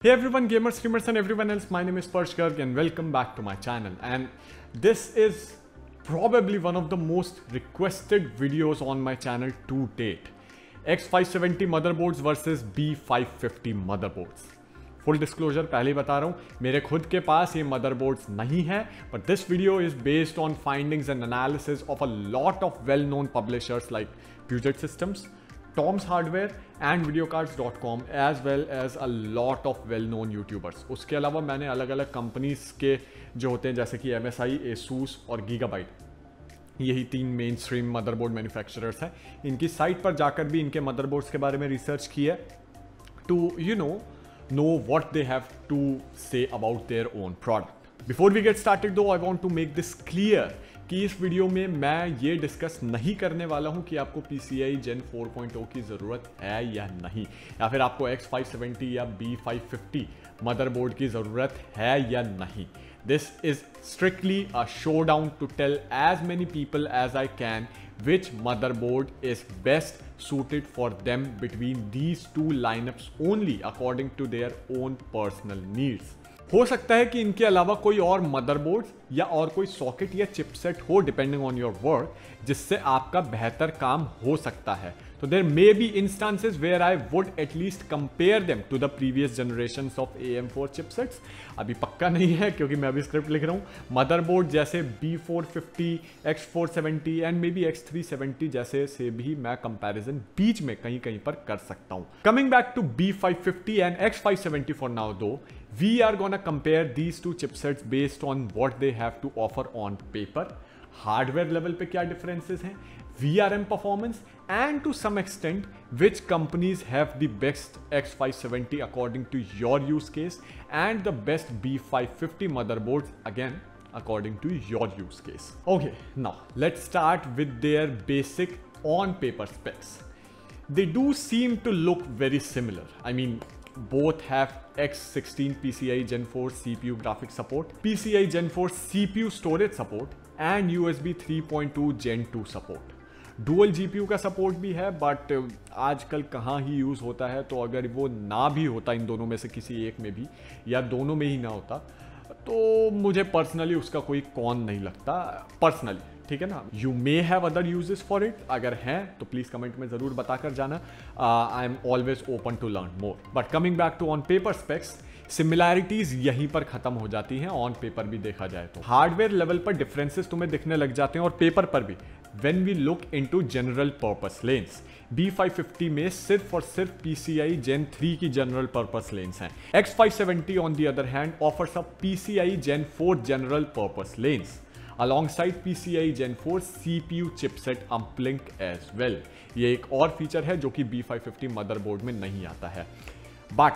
Hey everyone, gamers, streamers and everyone else, my name is Parsh Garg and welcome back to my channel. And this is probably one of the most requested videos on my channel to date. X570 motherboards versus B550 motherboards. Full disclosure पहले ही बता रहा हूँ, मेरे खुद के पास ये motherboards नहीं है, but this video is based on findings and analysis of a lot of well known publishers like Puget Systems, Tom's Hardware and videocards.com as well as a lot of well known YouTubers. उसके अलावा मैंने अलग अलग companies के जो होते हैं जैसे कि MSI, ASUS और Gigabyte, यही तीन मेन स्ट्रीम मदरबोर्ड मैन्युफैक्चरर्स हैं, इनकी साइट पर जाकर भी इनके मदरबोर्ड्स के बारे में रिसर्च की है to know what they have to say about their own product. Before we get started though, I want to make this clear कि इस वीडियो में मैं ये डिस्कस नहीं करने वाला हूँ कि आपको PCI Gen 4.0 की ज़रूरत है या नहीं, या फिर आपको X570 या B550 मदरबोर्ड की ज़रूरत है या नहीं. This is strictly a showdown to tell as many people as I can which motherboard is best suited for them between these two lineups only according to their own personal needs. हो सकता है कि इनके अलावा कोई और motherboard या और कोई सॉकेट या चिपसेट हो डिपेंडिंग ऑन योर वर्क जिससे आपका बेहतर काम हो सकता है. तो there may be instances where I would at least compare them to the previous generations of AM4 chipsets. अभी पक्का नहीं है क्योंकि मैं अभी स्क्रिप्ट लिख रहा हूँ. मदरबोर्ड जैसे B450, X470 and may be X370 जैसे से भी मैं कंपैरिजन बीच में कहीं कहीं पर कर सकता हूँ. Coming back to B550 and X570 for now though, we are gonna compare these two chipsets based on what they have to offer on paper, hardware level पे क्या differences हैं, VRM performance and to some extent which companies have the best X570 according to your use case and the best B550 motherboards again according to your use case. Okay, now let's start with their basic on paper specs. They do seem to look very similar. I mean, both have X16 PCI Gen 4 CPU graphics support, PCI Gen 4 CPU storage support and USB 3.2 Gen 2 support. Dual GPU का support भी है, but आजकल कहाँ ही use होता है, तो अगर वो ना भी होता इन दोनों में से किसी एक में भी या दोनों में ही ना होता तो मुझे पर्सनली उसका कोई कॉन नहीं लगता पर्सनली. ठीक है ना. You may have other uses for it, अगर हैं तो प्लीज कमेंट में जरूर बताकर जाना. I am always open to learn more. But coming back to on paper specs, similarities यहीं पर खत्म हो जाती हैं ऑन पेपर भी देखा जाए तो. हार्डवेयर लेवल पर डिफरेंसेस तुम्हें दिखने लग जाते हैं और पेपर पर भी when we look into general purpose lanes. B550 में सिर्फ और सिर्फ PCI Gen 3 की जनरल पर्पस लेन्स हैं. X570 on the other hand offers a PCI Gen 4 general purpose lens alongside PCI Gen 4 CPU chipset uplink as well. ये एक और feature है जो कि B550 मदरबोर्ड में नहीं आता है. बट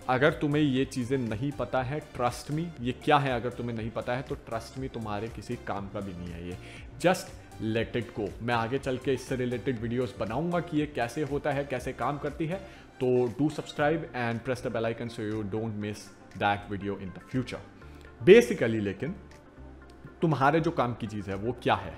अगर तुम्हें ये चीज़ें नहीं पता है, ट्रस्ट मी, ये क्या है अगर तुम्हें नहीं पता है तो ट्रस्ट मी तुम्हारे किसी काम का भी नहीं है ये. Just let it go. मैं आगे चल के इससे रिलेटेड वीडियोस बनाऊंगा कि ये कैसे होता है, कैसे काम करती है. तो do subscribe and press the bell icon so you don't miss that video in the future. Basically लेकिन तुम्हारे जो काम की चीज है वो क्या है.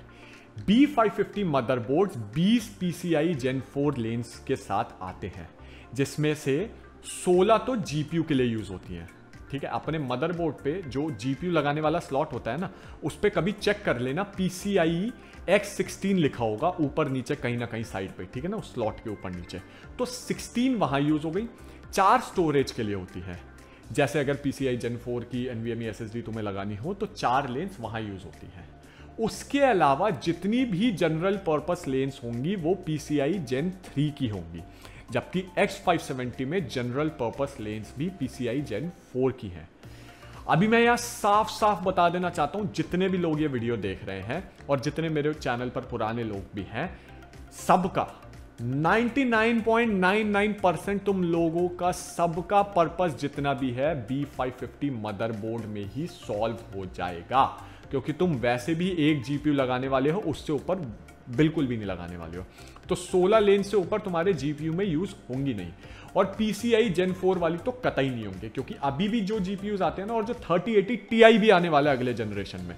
B550 motherboards 20 PCI Gen 4 lens के साथ आते हैं जिसमें से 16 तो GPU के लिए यूज होती हैं. ठीक है. अपने मदरबोर्ड पे जो GPU लगाने वाला स्लॉट होता है ना, उस पे कभी चेक कर लेना PCI X16 लिखा होगा ऊपर नीचे कहीं ना कहीं साइड पे. ठीक है ना, उस स्लॉट के ऊपर नीचे. तो 16 वहां यूज हो गई. 4 स्टोरेज के लिए होती है. जैसे अगर PCI Gen 4 की NVMe SSD तुम्हें लगानी हो तो 4 लेन्स वहां यूज होती हैं. उसके अलावा जितनी भी जनरल पर्पस लेन्स होंगी वो PCI Gen 3 की होंगी, जबकि X570 में जनरल पर्पस लेन्स भी PCI Gen 4 की हैं. अभी मैं यहां साफ साफ बता देना चाहता हूं, जितने भी लोग ये वीडियो देख रहे हैं और जितने मेरे चैनल पर पुराने लोग भी हैं, सबका 99.99% तुम लोगों का सबका पर्पस जितना भी है B550 मदरबोर्ड में ही सॉल्व हो जाएगा, क्योंकि तुम वैसे भी एक GPU लगाने वाले हो, उससे ऊपर बिल्कुल भी नहीं लगाने वाले हो. तो 16 लेन से ऊपर तुम्हारे GPU में यूज होंगी नहीं. और PCI Gen 4 वाली तो कतई नहीं होंगे, क्योंकि अभी भी जो GPUs आते हैं ना, और जो 3080 Ti भी आने वाला है अगले जनरेशन में,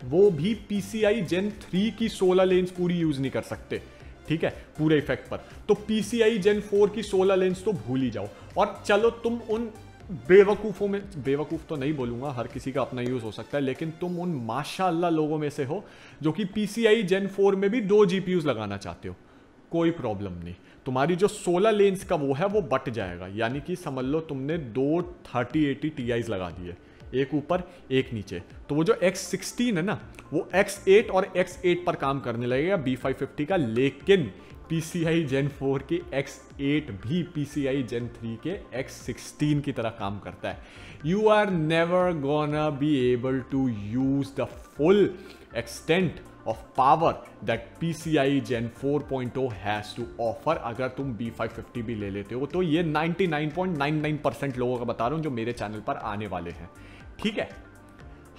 वो भी PCI Gen 3 की 16 लेन्स पूरी यूज नहीं कर सकते. ठीक है, पूरे इफेक्ट पर. तो PCI Gen 4 की 16 लेन्स तो भूल ही जाओ. और चलो तुम उन बेवकूफ़ तो नहीं बोलूँगा, हर किसी का अपना यूज़ हो सकता है, लेकिन तुम उन माशाअल्लाह लोगों में से हो जो कि PCI Gen 4 में भी 2 GPUs लगाना चाहते हो। कोई प्रॉब्लम नहीं, तुम्हारी जो 16 लेंस का वो है वो बट जाएगा, यानी कि समझ लो तुमने 2 3080 Ti's लगा दिए, एक ऊपर एक नीचे, तो वो जो X16 है ना वो X8 और X8 पर काम करने लगेगा B550 का, लेकिन PCI Gen 4 के X8 भी PCI Gen 3 के X16 की तरह काम करता है। You are never gonna be able to use the full extent of power that PCI Gen 4.0 has to offer अगर तुम B550 भी ले लेते हो तो। ये 99.99% लोगों का बता रहा हूं जो मेरे चैनल पर आने वाले हैं, ठीक है,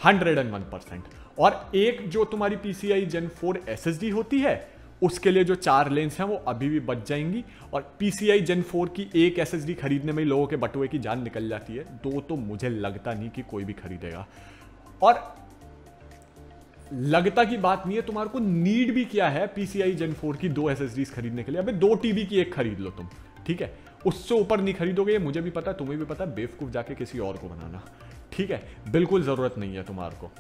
101%। और एक जो तुम्हारी PCI Gen 4 SSD होती है उसके लिए जो 4 लेंस हैं वो अभी भी बच जाएंगी, और PCI Gen 4 की एक SSD खरीदने में लोगों के बटुए की जान निकल जाती है, 2 तो मुझे लगता नहीं कि कोई भी खरीदेगा। और लगता की बात नहीं है, तुम्हारे को नीड भी क्या है PCI Gen 4 की 2 SSDs खरीदने के लिए? अबे 2 TB की एक खरीद लो तुम, ठीक है, उससे ऊपर नहीं खरीदोगे, ये मुझे भी पता है, तुम्हें भी पता है, बेवकूफ जाके किसी और को बनाना, ठीक है, बिल्कुल जरूरत नहीं है तुम्हारे को।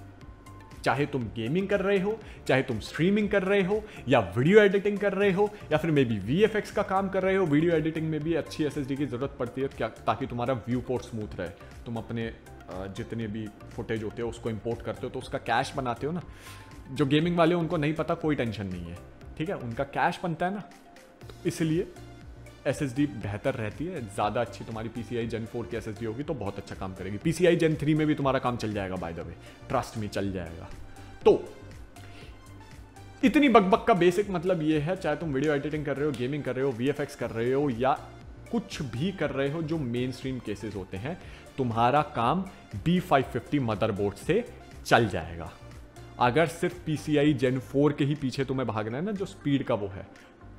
चाहे तुम गेमिंग कर रहे हो, चाहे तुम स्ट्रीमिंग कर रहे हो, या वीडियो एडिटिंग कर रहे हो, या फिर मे बी VFX का काम कर रहे हो, वीडियो एडिटिंग में भी अच्छी SSD की जरूरत पड़ती है क्या, ताकि तुम्हारा व्यू पोर्ट स्मूथ रहे। तुम अपने जितने भी फुटेज होते हो उसको इंपोर्ट करते हो तो उसका कैश बनाते हो ना। जो गेमिंग वाले उनको नहीं पता, कोई टेंशन नहीं है, ठीक है, उनका कैश बनता है ना, तो इसलिए SSD बेहतर रहती है, ज़्यादा अच्छी तुम्हारी PCI Gen 4 की SSD होगी तो बहुत अच्छा काम करेगी। PCI Gen 3 में भी तुम्हारा काम चल जाएगा, बाय द वे, ट्रस्ट में चल जाएगा। तो इतनी बकबक का बेसिक मतलब ये है, चाहे तुम वीडियो एडिटिंग कर रहे हो, गेमिंग कर रहे हो, VFX कर रहे हो, या कुछ भी कर रहे हो जो मेन स्ट्रीम केसेस होते हैं, तुम्हारा काम B550 मदरबोर्ड से चल जाएगा। अगर सिर्फ PCI Gen 4 के ही पीछे तुम्हें भागना है ना, जो स्पीड का वो है,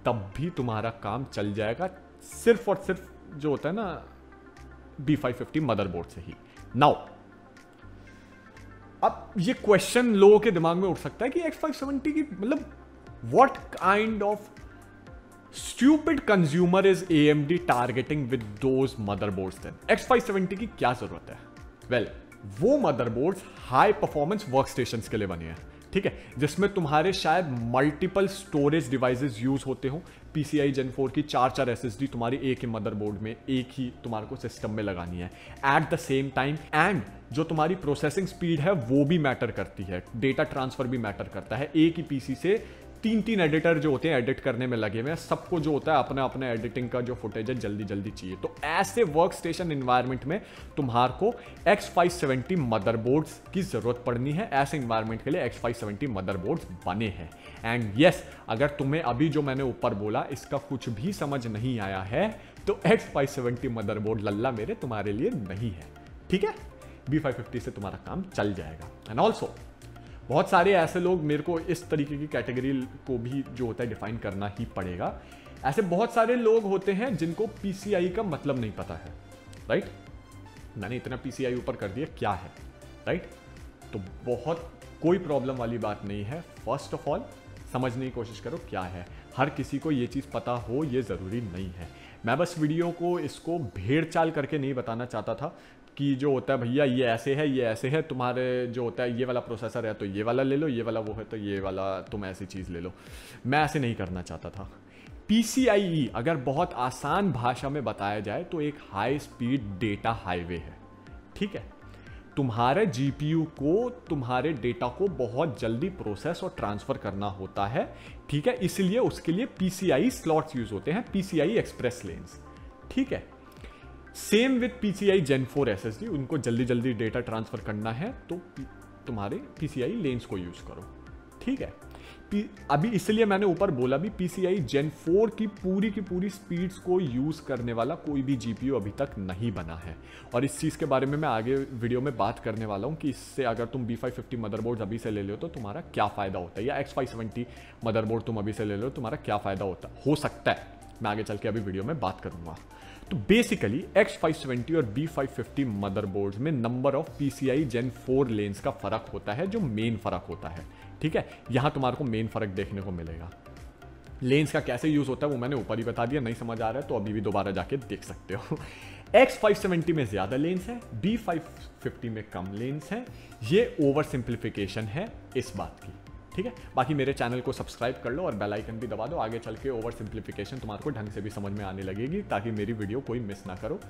तब भी तुम्हारा काम चल जाएगा, सिर्फ और सिर्फ जो होता है ना B550 मदरबोर्ड से ही। नाउ अब ये क्वेश्चन लोगों के दिमाग में उठ सकता है कि X570 की मतलब what kind of stupid consumer is AMD targeting with those motherboards then? X570 की क्या जरूरत है? वेल, वो मदरबोर्ड्स हाई परफॉर्मेंस वर्कस्टेशंस के लिए बने हैं, ठीक है, जिसमें तुम्हारे शायद मल्टीपल स्टोरेज डिवाइसेस यूज होते हो। PCI Gen 4 की 4 SSD तुम्हारी एक ही मदरबोर्ड में, एक ही तुम्हारे को सिस्टम में लगानी है at the same time, and जो तुम्हारी प्रोसेसिंग स्पीड है वो भी मैटर करती है, डेटा ट्रांसफर भी मैटर करता है। एक ही PC से 3 एडिटर जो होते हैं एडिट करने में लगे हुए हैं, सबको जो होता है अपना अपना एडिटिंग का जो फुटेज है जल्दी जल्दी चाहिए। तो ऐसे वर्क स्टेशन इन्वायरमेंट में तुम्हारे को X570 मदरबोर्ड्स की जरूरत पड़नी है। ऐसे इन्वायरमेंट के लिए X570 मदरबोर्ड्स बने हैं। एंड यस, अगर तुम्हें अभी जो मैंने ऊपर बोला इसका कुछ भी समझ नहीं आया है तो X570 मदरबोर्ड लल्ला मेरे तुम्हारे लिए नहीं है, ठीक है। B550 से तुम्हारा काम चल जाएगा। एंड ऑल्सो बहुत सारे ऐसे लोग, मेरे को इस तरीके की कैटेगरी को भी जो होता है डिफाइन करना ही पड़ेगा, ऐसे बहुत सारे लोग होते हैं जिनको PCI का मतलब नहीं पता है, राइट। मैंने इतना PCI ऊपर कर दिया क्या है, राइट। तो बहुत कोई प्रॉब्लम वाली बात नहीं है। फर्स्ट ऑफ ऑल समझने की कोशिश करो क्या है। हर किसी को ये चीज़ पता हो ये ज़रूरी नहीं है। मैं बस वीडियो को इसको भेड़ चाल करके नहीं बताना चाहता था कि जो होता है भैया ये ऐसे है, ये ऐसे है, तुम्हारे जो होता है ये वाला प्रोसेसर है तो ये वाला ले लो, ये वाला वो है तो ये वाला तुम ऐसी चीज़ ले लो। मैं ऐसे नहीं करना चाहता था। PCIe अगर बहुत आसान भाषा में बताया जाए तो एक हाई स्पीड डेटा हाईवे है, ठीक है। तुम्हारे GPU को तुम्हारे डेटा को बहुत जल्दी प्रोसेस और ट्रांसफर करना होता है, ठीक है। इसलिए उसके लिए PCI स्लॉट्स यूज होते हैं, PCI एक्सप्रेस लेन्स, ठीक है। Same with PCI Gen 4 SSD, उनको जल्दी जल्दी डेटा ट्रांसफर करना है तो तुम्हारे PCI लेन्स को यूज करो, ठीक है। अभी इसलिए मैंने ऊपर बोला भी PCI Gen 4 की पूरी स्पीड्स को यूज करने वाला कोई भी GPU अभी तक नहीं बना है। और इस चीज के बारे में मैं आगे वीडियो में बात करने वाला हूं कि इससे अगर तुम B550 मदरबोर्ड अभी से ले लो तो तुम्हारा क्या फायदा होता है, या X570 मदरबोर्ड तुम अभी से ले लो तुम्हारा क्या फायदा हो सकता है। मैं आगे चल के अभी वीडियो में बात करूंगा। तो बेसिकली X570 और B550 मदरबोर्ड्स में number of PCI Gen 4 lens का फर्क होता है, जो मेन फर्क होता है, ठीक है। यहां तुम्हारे को मेन फर्क देखने को मिलेगा। लेंस का कैसे यूज होता है वो मैंने ऊपर ही बता दिया, नहीं समझ आ रहा है तो अभी भी दोबारा जाके देख सकते हो। X570 में ज्यादा लेन्स है, B550 में कम लेन्स है। ये ओवर सिंप्लीफिकेशन है इस बात की, ठीक है। बाकी मेरे चैनल को सब्सक्राइब कर लो और बेल आइकन भी दबा दो, आगे चल के ओवर सिंप्लीफिकेशन तुम्हारे को ढंग से भी समझ में आने लगेगी, ताकि मेरी वीडियो कोई मिस ना करो।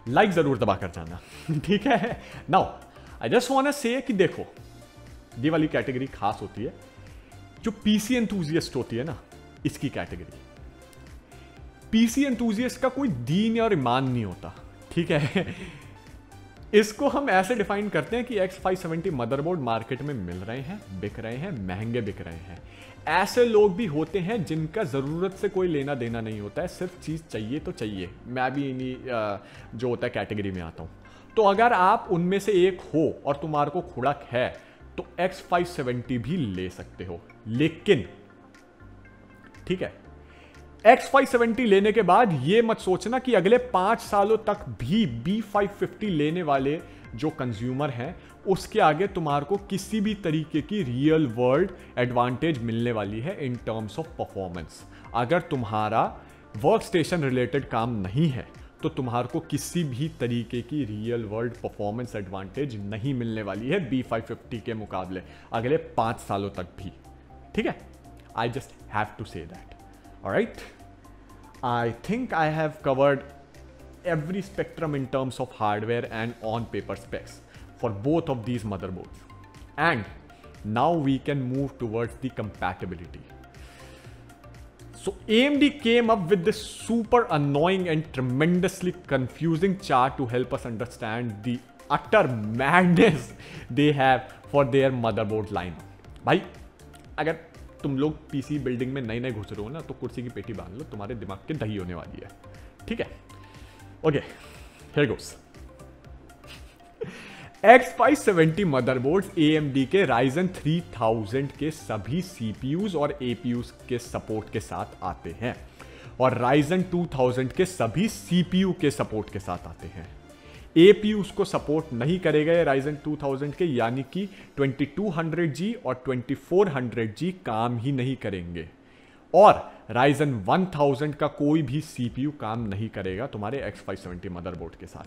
लाइक जरूर दबा कर जाना, ठीक है। Now I just want to say कि देखो, ये वाली कैटेगरी खास होती है, जो पीसी एंथुजियस्ट होती है ना, इसकी कैटेगरी। पीसी एंथुजियस्ट का कोई दीन और ईमान नहीं होता, ठीक है। इसको हम ऐसे डिफाइन करते हैं कि X570 मदरबोर्ड मार्केट में मिल रहे हैं, बिक रहे हैं, महंगे बिक रहे हैं। ऐसे लोग भी होते हैं जिनका जरूरत से कोई लेना देना नहीं होता है, सिर्फ चीज चाहिए तो चाहिए। मैं भी इन्हीं जो होता है कैटेगरी में आता हूं। तो अगर आप उनमें से एक हो और तुम्हारे को खुड़क है तो X570 भी ले सकते हो, लेकिन ठीक है, X570 लेने के बाद यह मत सोचना कि अगले 5 सालों तक भी B550 लेने वाले जो कंज्यूमर हैं उसके आगे तुम्हारे को किसी भी तरीके की रियल वर्ल्ड एडवांटेज मिलने वाली है इन टर्म्स ऑफ परफॉर्मेंस। अगर तुम्हारा वर्क स्टेशन रिलेटेड काम नहीं है तो तुम्हारे को किसी भी तरीके की रियल वर्ल्ड परफॉर्मेंस एडवांटेज नहीं मिलने वाली है B550 के मुकाबले अगले 5 सालों तक भी, ठीक है। I just have to say that. Alright, I think I have covered every spectrum in terms of hardware and on-paper specs for both of these motherboards. And now we can move towards the compatibility. So AMD came up with this super annoying and tremendously confusing chart to help us understand the utter madness they have for their motherboard line. भाई, अगर तुम लोग PC building में नए नए घुस रहे हो ना, तो कुर्सी की पेटी बांध लो, तुम्हारे दिमाग की दही होने वाली है, ठीक है। Okay, here goes. X570 motherboards AMD के Ryzen 3000 के सभी CPUs और APUs के सपोर्ट के साथ आते हैं, और Ryzen 2000 के सभी CPU के सपोर्ट के साथ आते हैं। APU उसको सपोर्ट नहीं करेगा ये Ryzen 2000 के, यानी कि 2200G और 2400G काम ही नहीं करेंगे, और Ryzen 1000 का कोई भी CPU काम नहीं करेगा तुम्हारे X570 मदरबोर्ड के साथ।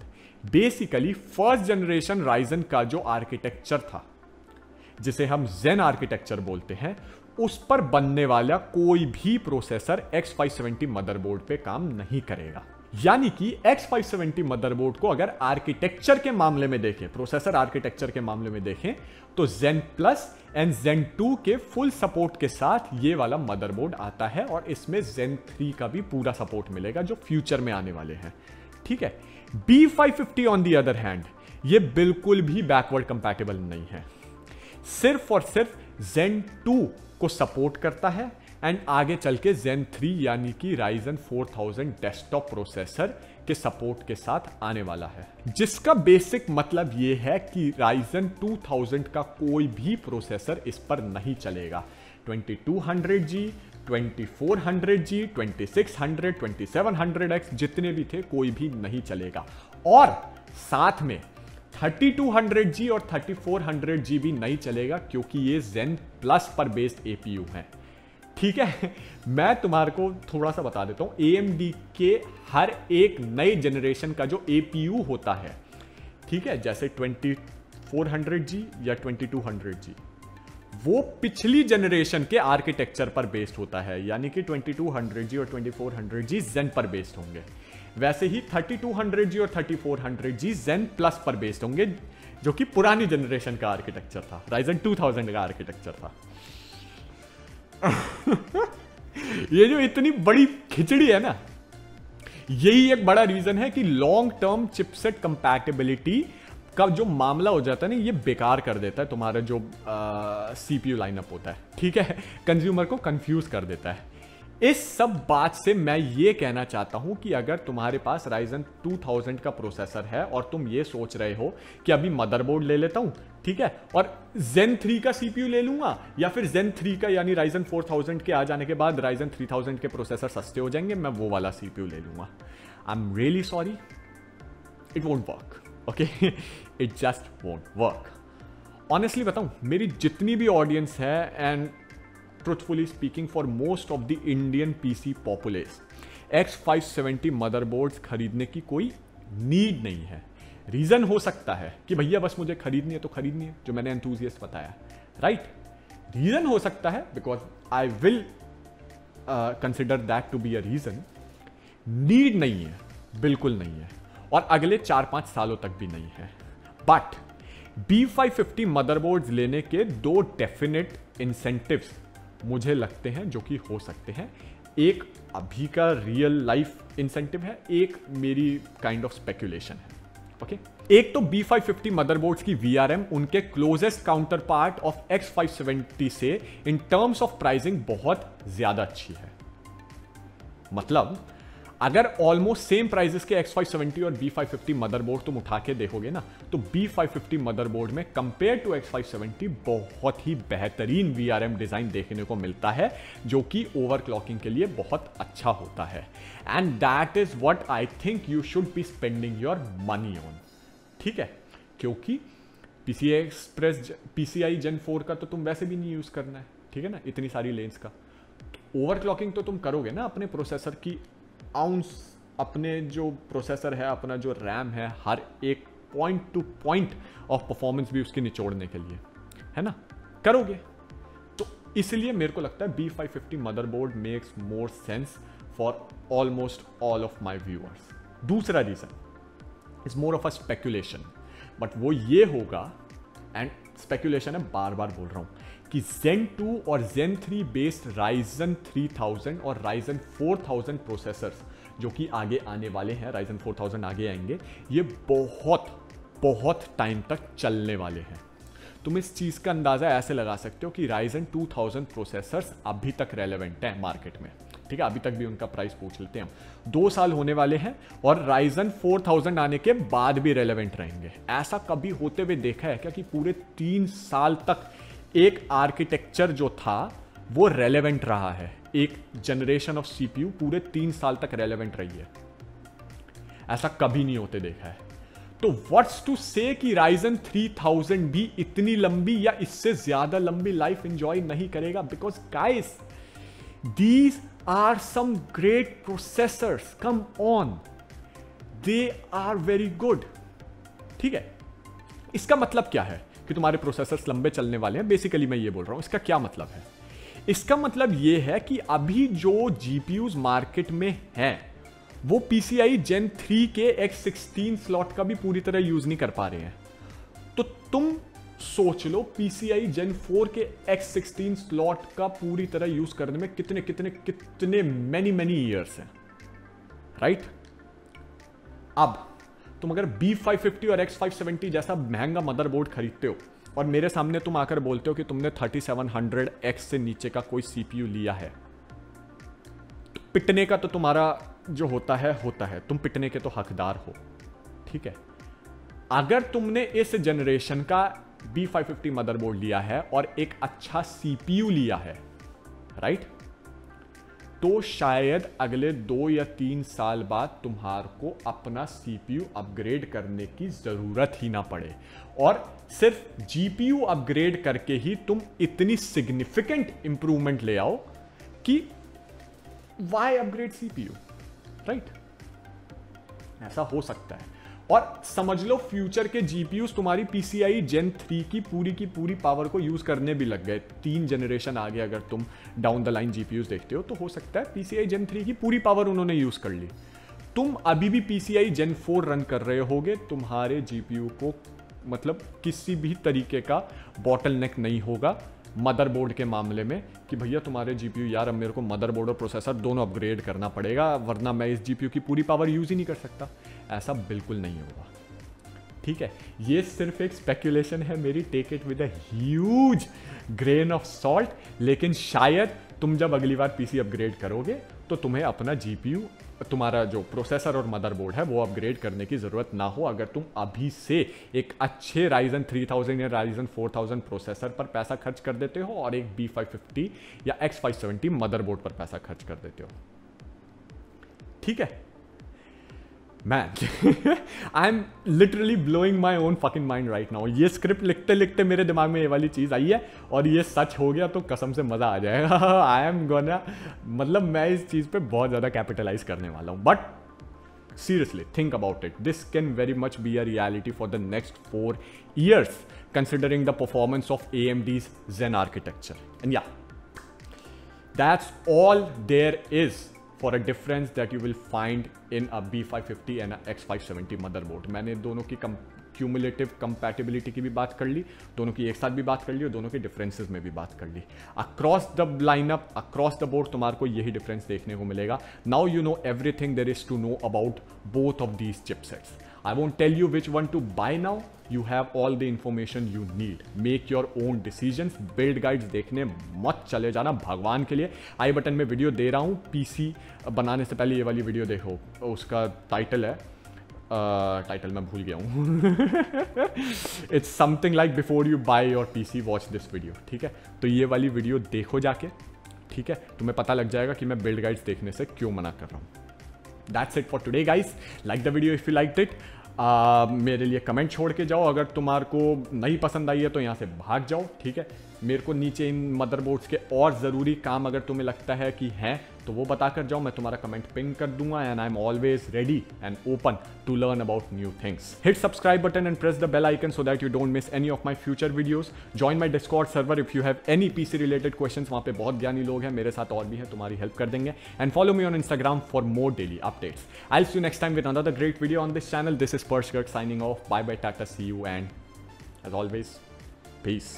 बेसिकली फर्स्ट जनरेशन Ryzen का जो आर्किटेक्चर था, जिसे हम Zen आर्किटेक्चर बोलते हैं, उस पर बनने वाला कोई भी प्रोसेसर X570 मदरबोर्ड पे काम नहीं करेगा। यानी कि X570 मदरबोर्ड को अगर आर्किटेक्चर के मामले में देखें, प्रोसेसर आर्किटेक्चर के मामले में देखें, तो Zen Plus एंड Zen 2 के फुल सपोर्ट के साथ ये वाला मदरबोर्ड आता है, और इसमें Zen 3 का भी पूरा सपोर्ट मिलेगा जो फ्यूचर में आने वाले हैं, ठीक है। B550 on the other hand ये बिल्कुल भी बैकवर्ड कंपैटिबल नहीं है, सिर्फ और सिर्फ Zen 2 को सपोर्ट करता है, एंड आगे चल के Zen 3 यानी कि Ryzen 4000 डेस्कटॉप प्रोसेसर के सपोर्ट के साथ आने वाला है, जिसका बेसिक मतलब यह है कि Ryzen 2000 का कोई भी प्रोसेसर इस पर नहीं चलेगा। 2200G, 2400G, 2600, 2700X जितने भी थे कोई भी नहीं चलेगा, और साथ में 3200G और 3400G भी नहीं चलेगा, क्योंकि ये Zen Plus पर बेस्ड APU है, ठीक है। मैं तुम्हारे को थोड़ा सा बता देता हूं, AMD के हर एक नए जनरेशन का जो APU होता है, ठीक है, जैसे 2400G या 2200G, वो पिछली जनरेशन के आर्किटेक्चर पर बेस्ड होता है, यानी कि 2200G और 2400G Zen पर बेस्ड होंगे। वैसे ही 3200G और 3400G Zen Plus पर बेस्ड होंगे, जो कि पुरानी जनरेशन का आर्किटेक्चर था, Ryzen 2000 का आर्किटेक्चर था। ये जो इतनी बड़ी खिचड़ी है ना, यही एक बड़ा रीजन है कि लॉन्ग टर्म चिपसेट कंपैटिबिलिटी का जो मामला हो जाता है ना, ये बेकार कर देता है तुम्हारा जो CPU लाइनअप होता है, ठीक है, कंज्यूमर को कंफ्यूज कर देता है। इस सब बात से मैं ये कहना चाहता हूं कि अगर तुम्हारे पास Ryzen 2000 का प्रोसेसर है और तुम ये सोच रहे हो कि अभी मदरबोर्ड ले लेता हूं, ठीक है, और Zen 3 का CPU ले लूंगा, या फिर Zen 3 का यानी Ryzen 4000 के आ जाने के बाद Ryzen 3000 के प्रोसेसर सस्ते हो जाएंगे, मैं वो वाला CPU ले लूंगा। I am really sorry, it won't work, okay, it just won't work. Honestly बताऊं, मेरी जितनी भी ऑडियंस है, and truthfully speaking for most of the Indian PC populace, X570 motherboards खरीदने की कोई नीड नहीं है। रीजन हो सकता है कि भैया बस मुझे खरीदनी है तो खरीदनी है, जो मैंने एंथुसियास्ट बताया, राइट। रीजन हो सकता है because I will consider that to be a reason. Need नहीं है, बिल्कुल नहीं है, और अगले 4-5 सालों तक भी नहीं है। बट B550 मदरबोर्ड्स लेने के 2 डेफिनेट इंसेंटिव्स मुझे लगते हैं जो कि हो सकते हैं। एक अभी का रियल लाइफ इंसेंटिव है, एक मेरी काइंड ऑफ स्पेक्यूलेशन है। ओके, एक तो B550 मदरबोर्ड्स की VRM उनके closest counter part of X570 से इन टर्म्स ऑफ प्राइसिंग बहुत ज्यादा अच्छी है। मतलब अगर ऑलमोस्ट सेम प्राइसेस के X570 और B550 मदरबोर्ड तुम उठा के देखोगे ना, तो B550 मदरबोर्ड में कंपेयर टू X570 बहुत ही बेहतरीन VRM डिजाइन देखने को मिलता है, जो कि ओवरक्लॉकिंग के लिए बहुत अच्छा होता है। And that is what I think you should be spending your money on. ठीक है, क्योंकि PCI Gen 4 का तो तुम वैसे भी नहीं यूज करना है, ठीक है ना, इतनी सारी लेन्स का। ओवरक्लॉकिंग तो तुम करोगे ना अपने प्रोसेसर की आउंस, अपने जो प्रोसेसर है, अपना जो रैम है, हर एक point two point of performance भी उसकी निचोड़ने के लिए, है ना, करोगे। तो इसलिए मेरे को लगता है B550 motherboard makes more sense for almost all of my viewers. दूसरा reason is more of a speculation, but वो ये होगा, एंड स्पेक्यूलेशन है, बार बार बोल रहा हूं, कि Zen 2 और Zen 3 बेस्ड Ryzen 3000 और Ryzen 4000 प्रोसेसर्स जो कि आगे आने वाले हैं, Ryzen 4000 आगे आएंगे, ये बहुत बहुत टाइम तक चलने वाले हैं। तुम इस चीज़ का अंदाज़ा ऐसे लगा सकते हो कि Ryzen 2000 प्रोसेसर्स अभी तक रेलेवेंट हैं मार्केट में, ठीक है, अभी तक भी उनका प्राइस पूछ लेते हैं हम। 2 साल होने वाले हैं और Ryzen 4000 आने के बाद भी रेलेवेंट रहेंगे। ऐसा कभी होते हुए देखा है क्या कि पूरे 3 साल तक एक आर्किटेक्चर जो था वो रेलेवेंट रहा है, एक जनरेशन ऑफ CPU पूरे 3 साल तक रेलेवेंट रही है? ऐसा कभी नहीं होते देखा है। तो व्हाट्स टू से कि Ryzen 3000 भी इतनी लंबी या इससे ज्यादा लंबी लाइफ एंजॉय नहीं करेगा? Because guys, these are some great processors, come on, they are very good. ठीक है, इसका मतलब क्या है कि तुम्हारे प्रोसेसर्स लंबे चलने वाले हैं? बेसिकली मैं ये बोल रहा हूं, इसका क्या मतलब है? इसका मतलब ये है कि अभी जो GPUs मार्केट में हैं वो PCI Gen 3 के X16 स्लॉट का भी पूरी तरह यूज नहीं कर पा रहे हैं। तो तुम सोच लो PCI Gen 4 के X16 स्लॉट का पूरी तरह यूज करने में कितने कितने कितने मैनी ईयर्स हैं, राइट? अब तुम अगर B550 और X570 जैसा महंगा मदरबोर्ड खरीदते हो और मेरे सामने तुम आकर बोलते हो कि तुमने 3700X से नीचे का कोई CPU लिया है, तो पिटने का तो तुम्हारा जो होता है, तुम पिटने के तो हकदार हो, ठीक है। अगर तुमने इस जनरेशन का B550 मदरबोर्ड लिया है और एक अच्छा CPU लिया है, राइट, तो शायद अगले 2 या 3 साल बाद तुम्हारे को अपना CPU अपग्रेड करने की जरूरत ही ना पड़े, और सिर्फ GPU अपग्रेड करके ही तुम इतनी सिग्निफिकेंट इंप्रूवमेंट ले आओ कि वाई अपग्रेड CPU, राइट? ऐसा हो सकता है। और समझ लो फ्यूचर के GPUs तुम्हारी PCI Gen 3 की पूरी पावर को यूज करने भी लग गए। 3 जनरेशन आगे अगर तुम डाउन द लाइन GPUs देखते हो तो हो सकता है PCI Gen 3 की पूरी पावर उन्होंने यूज कर ली। तुम अभी भी PCI Gen 4 रन कर रहे होगे, तुम्हारे GPU को मतलब किसी भी तरीके का बॉटलनेक नहीं होगा मदरबोर्ड के मामले में कि भैया तुम्हारे GPU, यार अब मेरे को मदरबोर्ड और प्रोसेसर दोनों अपग्रेड करना पड़ेगा वरना मैं इस GPU की पूरी पावर यूज ही नहीं कर सकता। ऐसा बिल्कुल नहीं होगा, ठीक है। ये सिर्फ एक स्पेक्यूलेशन है मेरी, take it with a huge grain of salt. लेकिन शायद तुम जब अगली बार PC अपग्रेड करोगे तो तुम्हें अपना GPU, तुम्हारा जो प्रोसेसर और मदरबोर्ड है वो अपग्रेड करने की जरूरत ना हो, अगर तुम अभी से एक अच्छे Ryzen 3000 या Ryzen 4000 प्रोसेसर पर पैसा खर्च कर देते हो और एक B550 या X570 मदरबोर्ड पर पैसा खर्च कर देते हो, ठीक है। Man I am literally blowing my own fucking mind right now. ये स्क्रिप्ट लिखते लिखते मेरे दिमाग में ये वाली चीज़ आई है और ये सच हो गया तो कसम से मज़ा आ जाएगा। आई एम गोना, मतलब मैं इस चीज़ पे बहुत ज़्यादा कैपिटलाइज करने वाला हूँ। But Seriously, think about it. This can very much be a reality for the next 4 years, considering the performance of AMD's Zen architecture. And yeah, that's all there is for a difference that you will find in a B550 and a X570 motherboard. मैंने दोनों की cumulative compatibility की भी बात कर ली, दोनों की एक साथ भी बात कर ली और दोनों के डिफरेंसेस में भी बात कर ली. Across the lineup, across the board तुम्हारे को यही डिफरेंस देखने को मिलेगा. Now you know everything there is to know about both of these chipsets. I won't tell you which one to buy now. You have all the information you need. Make your own decisions. Build guides देखने मत चले जाना भगवान के लिए. आई button में video दे रहा हूँ. पीसी बनाने से पहले ये वाली वीडियो देखो. उसका टाइटल है, टाइटल मैं भूल गया हूँ. It's something like before you by your PC watch this video. ठीक है, तो ये वाली वीडियो देखो जाके. ठीक है, तुम्हें पता लग जाएगा कि मैं बिल्ड गाइड्स देखने से क्यों मना कर रहा हूँ. That's it for today guys. Like the video if you liked it. मेरे लिए कमेंट छोड़ के जाओ. अगर तुम्हारे को नहीं पसंद आई है तो यहाँ से भाग जाओ. ठीक है, मेरे को नीचे इन मदरबोर्ड्स के और ज़रूरी काम अगर तुम्हें लगता है कि हैं तो वो बता कर जाओ. मैं तुम्हारा कमेंट पिंग कर दूंगा. And I am always ready and open to learn about new things. Hit subscribe button and press the bell icon so that you don't miss any of my future videos. Join my Discord server if you have any PC related questions. वहाँ पे बहुत ज्ञानी लोग हैं, मेरे साथ और भी हैं, तुम्हारी हेल्प कर देंगे. And follow me on Instagram for more daily updates. I will see you next time with another great video on this channel. This is purse Garg signing off. Bye bye, tata, see you, and as always, peace.